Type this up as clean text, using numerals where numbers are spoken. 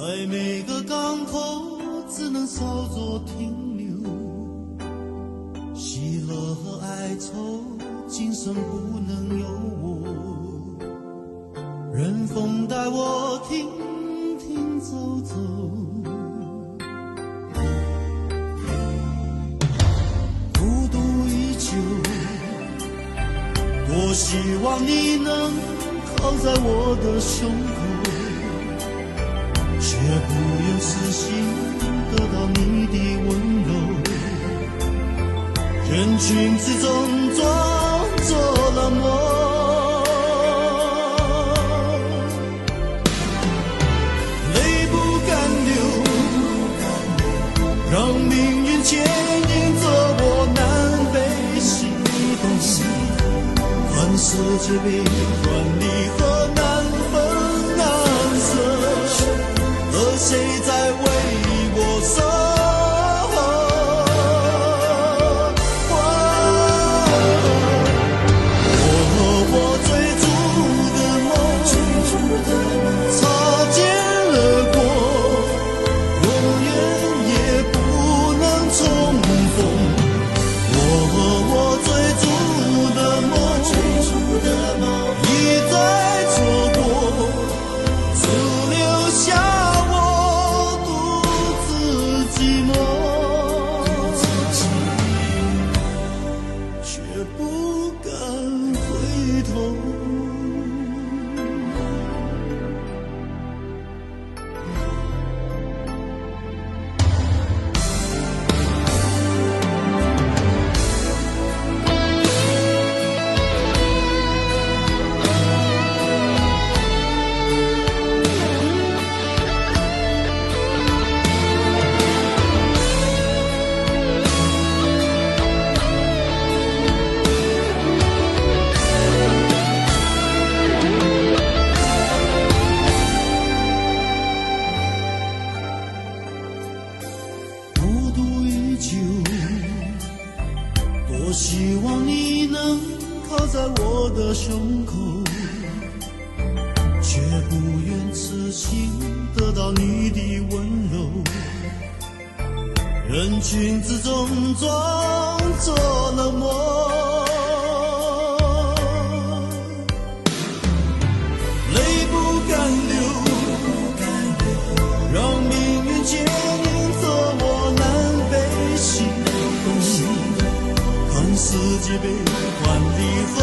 在每个港口只能稍作停留，喜乐和哀愁今生不能有我，任风带我停停走走，孤独依旧，多希望你能靠在我的胸口，却不愿死心得到你的温柔，人群之中装作冷漠，泪不敢流，让命运牵引着我南北西东，看世界变幻离合难分难舍，而谁在为我守候？我和我追逐的梦擦肩而过，永远也不能重逢。我和我追逐的梦一再错过，只留下我独自寂寞，却不敢回头。孤独依旧，多希望你能靠在我的胸口，却不愿痴心得到你的温柔，人群之中装作冷漠，泪不敢流，让命运牵引着我南北西东，看世界变幻离合